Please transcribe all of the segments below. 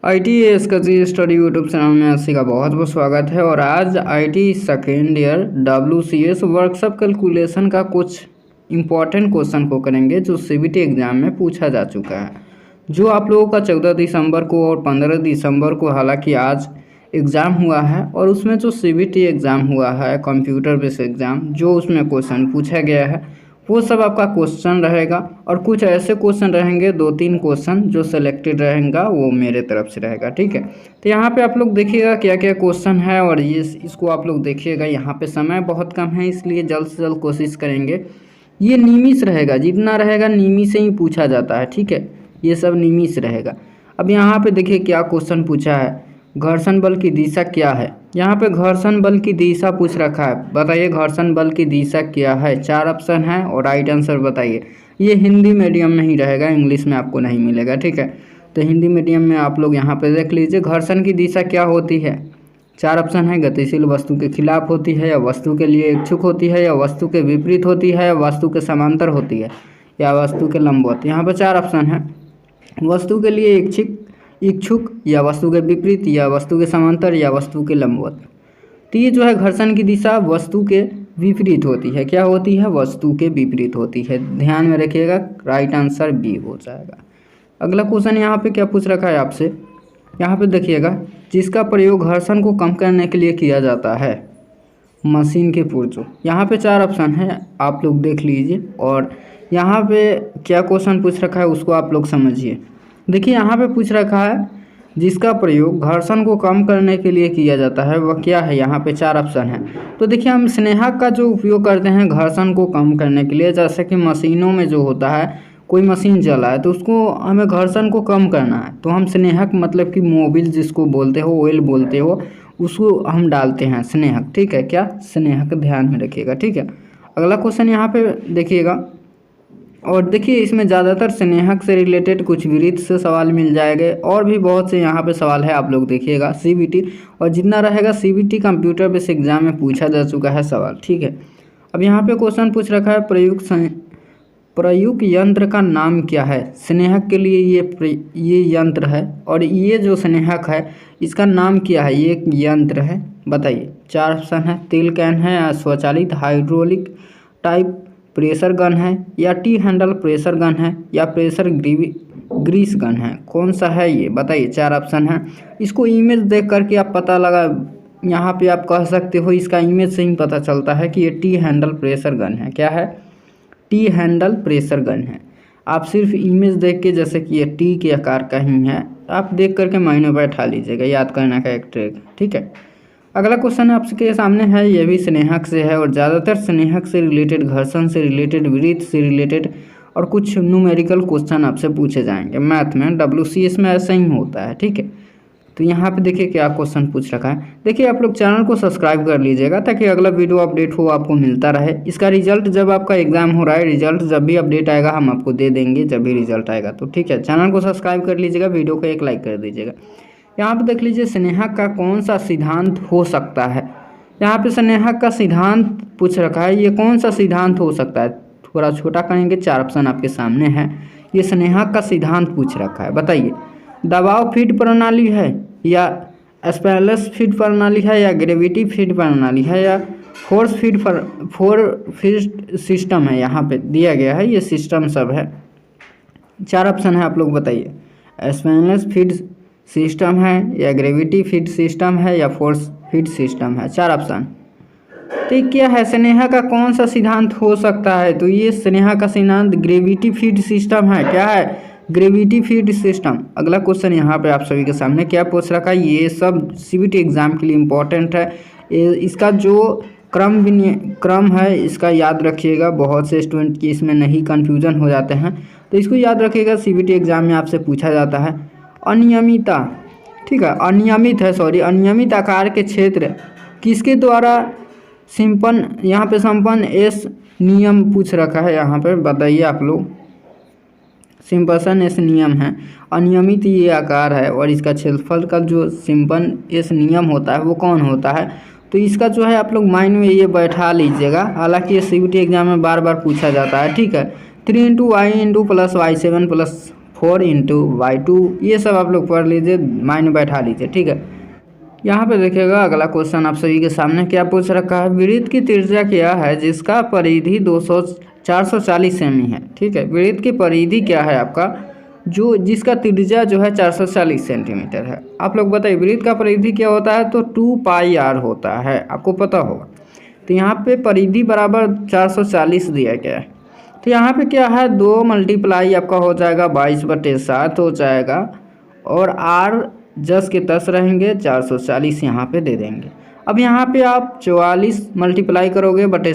ITAS का जी study YouTube channel में आपसी का बहुत बहुत स्वागत है। और आज IT second year WCS workshop calculation का कुछ इम्पॉर्टेंट क्वेश्चन को करेंगे जो CBT एग्ज़ाम में पूछा जा चुका है, जो आप लोगों का 14 दिसंबर को और 15 दिसंबर को हालांकि आज एग्ज़ाम हुआ है। और उसमें जो CBT एग्ज़ाम हुआ है कंप्यूटर बेस्ड एग्ज़ाम, जो उसमें क्वेश्चन पूछा गया है वो सब आपका क्वेश्चन रहेगा। और कुछ ऐसे क्वेश्चन रहेंगे, 2-3 क्वेश्चन जो सिलेक्टेड रहेगा वो मेरे तरफ से रहेगा, ठीक है। तो यहाँ पे आप लोग देखिएगा क्या क्या क्वेश्चन है और ये इसको आप लोग देखिएगा। यहाँ पे समय बहुत कम है इसलिए जल्द से जल्द कोशिश करेंगे। ये नियमित रहेगा, जितना रहेगा नियमित से ही पूछा जाता है, ठीक है। ये सब नियमित रहेगा। अब यहाँ पे देखिए क्या क्वेश्चन पूछा है, घर्षण बल की दिशा क्या है। यहाँ पे घर्षण बल की दिशा पूछ रखा है, बताइए घर्षण बल की दिशा क्या है। 4 ऑप्शन है और राइट आंसर बताइए। ये हिंदी मीडियम में ही रहेगा, इंग्लिश में आपको नहीं मिलेगा, ठीक है। तो हिंदी मीडियम में आप लोग यहाँ पे देख लीजिए, घर्षण की दिशा क्या होती है। 4 ऑप्शन है, गतिशील वस्तु के खिलाफ होती है, या वस्तु के लिए इच्छुक होती है, या वस्तु के विपरीत होती है, या वस्तु के समांतर होती है, या वस्तु के लंबवत। यहाँ पर 4 ऑप्शन है, वस्तु के लिए इच्छुक, या वस्तु के विपरीत, या वस्तु के समांतर, या वस्तु के लंबवत। तो ये जो है घर्षण की दिशा वस्तु के विपरीत होती है। क्या होती है? वस्तु के विपरीत होती है। ध्यान में रखिएगा, राइट आंसर बी हो जाएगा। अगला क्वेश्चन यहाँ पे क्या पूछ रखा है आपसे, यहाँ पे देखिएगा, जिसका प्रयोग घर्षण को कम करने के लिए किया जाता है, मशीन के पुर्जों। यहाँ पे 4 ऑप्शन है, आप लोग देख लीजिए। और यहाँ पे क्या क्वेश्चन पूछ रखा है उसको आप लोग समझिए। देखिए यहाँ पे पूछ रखा है, जिसका प्रयोग घर्षण को कम करने के लिए किया जाता है वह क्या है। यहाँ पे 4 ऑप्शन है। तो देखिए हम स्नेहक का जो उपयोग करते हैं घर्षण को कम करने के लिए, जैसे कि मशीनों में जो होता है, कोई मशीन चला है तो उसको हमें घर्षण को कम करना है तो हम स्नेहक मतलब कि मोबिल जिसको बोलते हो, ऑयल बोलते हो, उसको हम डालते हैं स्नेहक, ठीक है। क्या? स्नेहक, ध्यान में रखिएगा, ठीक है। अगला क्वेश्चन यहाँ पे देखिएगा, और देखिए इसमें ज़्यादातर स्नेहक से रिलेटेड कुछ वृत्त से सवाल मिल जाएंगे और भी बहुत से यहाँ पे सवाल है, आप लोग देखिएगा CBT। और जितना रहेगा CBT कंप्यूटर बेस्ड एग्जाम में पूछा जा चुका है सवाल, ठीक है। अब यहाँ पे क्वेश्चन पूछ रखा है, प्रयुक्त यंत्र का नाम क्या है। स्नेहक के लिए ये यंत्र है, और ये जो स्नेहक है इसका नाम क्या है, ये एक यंत्र है, बताइए। 4 ऑप्शन है, तेल कैन है, या स्वचालित हाइड्रोलिक टाइप प्रेशर गन है, या टी हैंडल प्रेशर गन है, या प्रेशर ग्रीस गन है। कौन सा है ये बताइए। 4 ऑप्शन है। इसको इमेज देख करके आप पता लगा, यहाँ पे आप कह सकते हो इसका इमेज से ही पता चलता है कि ये टी हैंडल प्रेशर गन है। क्या है? टी हैंडल प्रेशर गन है। आप सिर्फ इमेज देख के, जैसे कि ये टी के आकार का ही है, आप देख करके माइंड में बैठा लीजिएगा, याद करने का एक ट्रिक, ठीक है। अगला क्वेश्चन आपके सामने है, ये भी स्नेहक से है, और ज़्यादातर स्नेहक से रिलेटेड, घर्षण से रिलेटेड, वृत्त से रिलेटेड और कुछ न्यूमेरिकल क्वेश्चन आपसे पूछे जाएंगे। मैथ में WCS में ऐसा ही होता है, ठीक है। तो यहाँ पे देखिए क्या क्वेश्चन पूछ रखा है। देखिए आप लोग चैनल को सब्सक्राइब कर लीजिएगा ताकि अगला वीडियो अपडेट हो आपको मिलता रहे। इसका रिजल्ट जब आपका एग्जाम हो रहा है, रिजल्ट जब भी अपडेट आएगा हम आपको दे देंगे, जब भी रिजल्ट आएगा तो, ठीक है। चैनल को सब्सक्राइब कर लीजिएगा, वीडियो को एक लाइक कर दीजिएगा। यहाँ पे देख लीजिए, स्नेहक का कौन सा सिद्धांत हो सकता है। यहाँ पे स्नेहक का सिद्धांत पूछ रखा है, ये कौन सा सिद्धांत हो सकता है। थोड़ा छोटा करेंगे, 4 ऑप्शन आपके सामने है। ये स्नेहक का सिद्धांत पूछ रखा है, बताइए। दबाव फीड प्रणाली है, या स्पेलस फीड प्रणाली है, या ग्रेविटी फीड प्रणाली है, या फोर्स फीड सिस्टम है। यहाँ पे दिया गया है, ये सिस्टम सब है। 4 ऑप्शन है, आप लोग बताइए। स्पेलस फीड सिस्टम है, या ग्रेविटी फीड सिस्टम है, या फोर्स फीड सिस्टम है। 4 ऑप्शन। तो क्या है, स्नेहा का कौन सा सिद्धांत हो सकता है। तो ये स्नेहा का सिद्धांत ग्रेविटी फीड सिस्टम है। क्या है? Gravity feed system. अगला क्वेश्चन यहाँ पे आप सभी के सामने क्या पूछ रखा है, ये सब CBT एग्जाम के लिए इम्पोर्टेंट है। इसका जो क्रम है इसका याद रखिएगा, बहुत से स्टूडेंट की इसमें नहीं कन्फ्यूजन हो जाते हैं, तो इसको याद रखिएगा। CBT एग्जाम में आपसे पूछा जाता है अनियमितता, ठीक है, अनियमित आकार के क्षेत्र किसके द्वारा यहाँ पे संपन्न एस नियम पूछ रखा है। यहाँ पे बताइए आप लोग। सिंपसन एस नियम है, अनियमित ये आकार है, और इसका क्षेत्रफल का जो सिंपन एस नियम होता है वो कौन होता है। तो इसका जो है आप लोग माइंड में ये बैठा लीजिएगा, हालांकि ये CBT एग्जाम में बार बार पूछा जाता है, ठीक है। 3 × y + y7 + 4 इंटू बाई 2, ये सब आप लोग पढ़ लीजिए, माइंड बैठा लीजिए, ठीक है। यहाँ पे देखिएगा अगला क्वेश्चन आप सभी के सामने क्या पूछ रखा है, वृत्त की त्रिज्या क्या है जिसका परिधि 440 सेमी है, ठीक है। वृत्त की परिधि क्या है आपका, जो जिसका त्रिज्या जो है 440 सेंटीमीटर है। आप लोग बताइए वृत्त का परिधि क्या होता है, तो 2 पाई आर होता है, आपको पता होगा। तो यहाँ पे परिधि बराबर 440 दिया गया है। तो यहाँ पे क्या है, 2 मल्टीप्लाई आपका हो जाएगा 22/7 हो जाएगा, और आर 10 के 10 रहेंगे, 440 यहाँ पे दे देंगे। अब यहाँ पे आप 44 मल्टीप्लाई करोगे बटे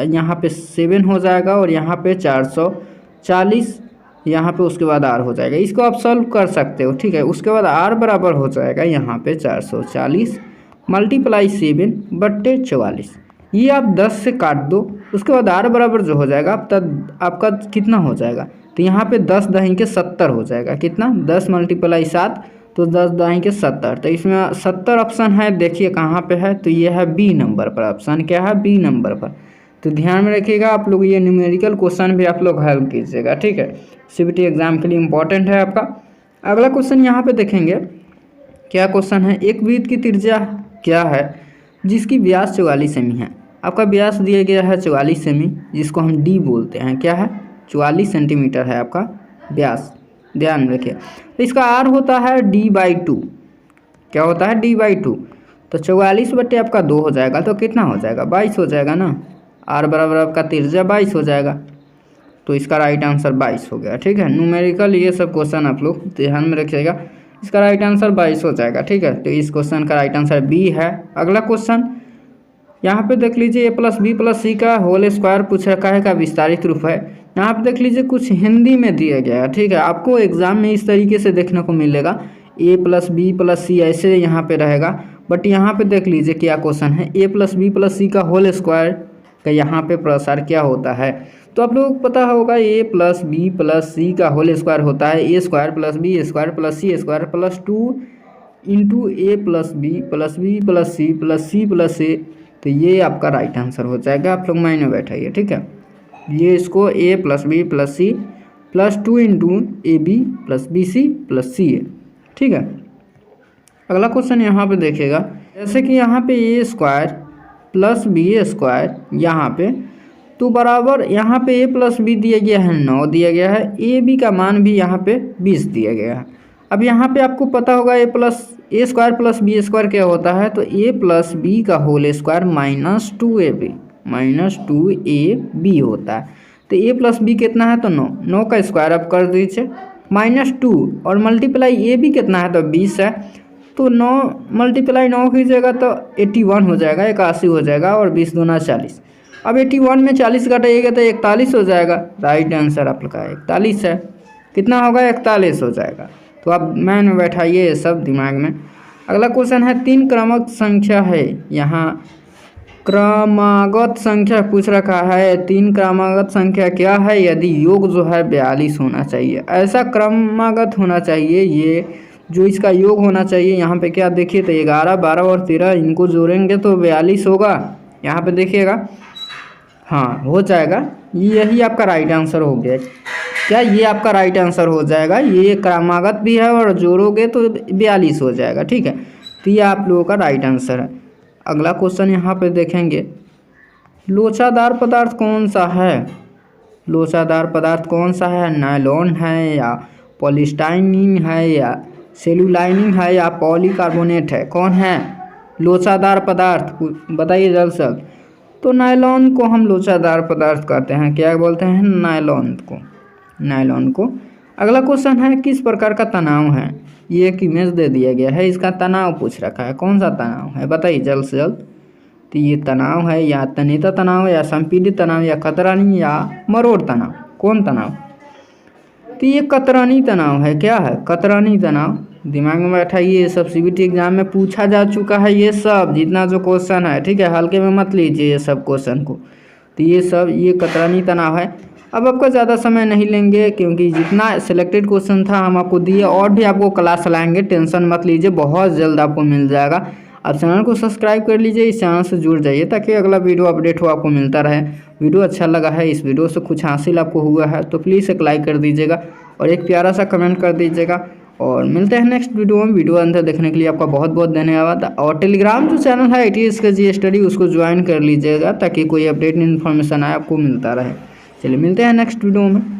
यहाँ पे 7 हो जाएगा, और यहाँ पे 440 यहाँ पे उसके बाद आर हो जाएगा। इसको आप सॉल्व कर सकते हो, ठीक है। उसके बाद आर बराबर हो जाएगा यहाँ पे 440 मल्टीप्लाई 7/44, ये आप 10 से काट दो। उसके बाद आर बराबर जो हो जाएगा तब आपका कितना हो जाएगा, तो यहाँ पे 10 दही के 70 हो जाएगा। कितना, 10 मल्टीप्लाई 7, तो 10 दही के 70। तो इसमें 70 ऑप्शन है, देखिए कहाँ पे है, तो ये है बी नंबर पर। ऑप्शन क्या है, बी नंबर पर। तो ध्यान में रखिएगा आप लोग, ये न्यूमेरिकल क्वेश्चन भी आप लोग हल कीजिएगा, ठीक है। सीबीटी एग्जाम के लिए इम्पोर्टेंट है आपका। अगला क्वेश्चन यहाँ पे देखेंगे, क्या क्वेश्चन है, एक वृत्त की त्रिज्या क्या है जिसकी व्यास 44 सेमी है। आपका व्यास दिया गया है 44 सेमी, जिसको हम डी बोलते हैं, क्या है, 44 सेंटीमीटर है आपका व्यास, ध्यान में रखिए। तो इसका आर होता है d/2, क्या होता है, d/2। तो 44 बटे आपका 2 हो जाएगा, तो कितना हो जाएगा, 22 हो जाएगा ना। आर बराबर आपका त्रिज्या 22 हो जाएगा, तो इसका राइट आंसर 22 हो गया, ठीक है। न्यूमेरिकल ये सब क्वेश्चन आप लोग ध्यान में रखिएगा, इसका राइट आंसर 22 हो जाएगा, ठीक है। तो इस क्वेश्चन का राइट आंसर बी है। अगला क्वेश्चन यहाँ पे देख लीजिए, a+b+c का होल स्क्वायर पूछ रखा है का विस्तारित रूप है। यहाँ पे देख लीजिए कुछ हिंदी में दिया गया है, ठीक है। आपको एग्जाम में इस तरीके से देखने को मिलेगा, a+b+c ऐसे यहाँ पे रहेगा, बट यहाँ पे देख लीजिए क्या क्वेश्चन है, a+b+c का होल स्क्वायर का यहाँ पे प्रसार क्या होता है। तो आप लोगों को पता होगा a+b+c का होल स्क्वायर होता है a² + b² + c² + 2 into a+b+b+c + c+a। तो ये आपका राइट आंसर हो जाएगा, आप लोग मायने बैठाइए, ठीक है। ये इसको a+b+c + 2 into ab + bc + ca, ठीक है। अगला क्वेश्चन यहाँ पे देखिएगा, जैसे कि यहाँ पे a² + b² यहाँ पे, तो बराबर यहाँ पे a+b दिया गया है 9 दिया गया है, ab का मान भी यहाँ पे 20 दिया गया है। अब यहाँ पे आपको पता होगा a² + b² क्या होता है, तो a+b का होल स्क्वायर -2ab होता है। तो a+b कितना है, तो 9 का स्क्वायर आप कर दीजिए -2, और मल्टीप्लाई ab कितना है, तो 20 है, तो 9 मल्टीप्लाई 9 कीजिएगा तो 81 हो जाएगा, 81 हो जाएगा, और 20 दूना 40। अब 81 में 40 घटाइएगा तो 41 हो जाएगा। राइट आंसर आप लोग का 41 है। कितना होगा, 41 हो जाएगा। तो आप मैन बैठाइए ये सब दिमाग में। अगला क्वेश्चन है, 3 क्रमागत संख्या है, यहाँ क्रमागत संख्या पूछ रखा है। 3 क्रमागत संख्या क्या है, यदि योग जो है 42 होना चाहिए, ऐसा क्रमागत होना चाहिए, ये जो इसका योग होना चाहिए। यहाँ पे क्या देखिए, तो 11, 12 और 13 इनको जोड़ेंगे तो 42 होगा। यहाँ पे देखिएगा, हाँ हो जाएगा, यही आपका राइट आंसर हो गया। क्या ये आपका राइट आंसर हो जाएगा, ये क्रमागत भी है और जोड़ोगे तो 42 हो जाएगा, ठीक है। तो ये आप लोगों का राइट आंसर है। अगला क्वेश्चन यहाँ पे देखेंगे, लोचादार पदार्थ कौन सा है, लोचादार पदार्थ कौन सा है, नायलॉन है या पॉलीस्टाइनिन है या सेलुलाइनिन है या पॉलीकार्बोनेट है, कौन है लोचादार पदार्थ, बताइए जल्द से जल्द। तो नायलॉन को हम लोचादार पदार्थ कहते हैं, क्या बोलते हैं, नायलॉन को। अगला क्वेश्चन है, किस प्रकार का तनाव है, ये एक इमेज दे दिया गया है, इसका तनाव पूछ रखा है, कौन सा तनाव है, बताइए जल्द से जल्द। तो ये तनाव है या तन्यता तनाव या संपीड़ित तनाव या कतरनी या मरोड़ तनाव, कौन तनाव। तो ये कतरनी तनाव है, क्या है, कतरनी तनाव। दिमाग में बैठाइए, ये सब सीबीटी एग्जाम में पूछा जा चुका है, ये सब जितना जो क्वेश्चन है, ठीक है, हल्के में मत लीजिए ये सब क्वेश्चन को। तो ये सब ये कतरनी तनाव है। अब आपका ज़्यादा समय नहीं लेंगे, क्योंकि जितना सिलेक्टेड क्वेश्चन था हम आपको दिए, और भी आपको क्लास चलाएंगे, टेंशन मत लीजिए, बहुत जल्द आपको मिल जाएगा। आप चैनल को सब्सक्राइब कर लीजिए, इस चैनल से जुड़ जाइए ताकि अगला वीडियो अपडेट हो आपको मिलता रहे। वीडियो अच्छा लगा है, इस वीडियो से कुछ हासिल आपको हुआ है तो प्लीज़ एक लाइक कर दीजिएगा, और एक प्यारा सा कमेंट कर दीजिएगा। और मिलते हैं नेक्स्ट वीडियो में। वीडियो अंत देखने के लिए आपका बहुत बहुत धन्यवाद। और टेलीग्राम जो चैनल है ITS का जी स्टडी, उसको ज्वाइन कर लीजिएगा ताकि कोई अपडेट इन्फॉर्मेशन आए आपको मिलता रहे। चलिए मिलते हैं नेक्स्ट वीडियो में।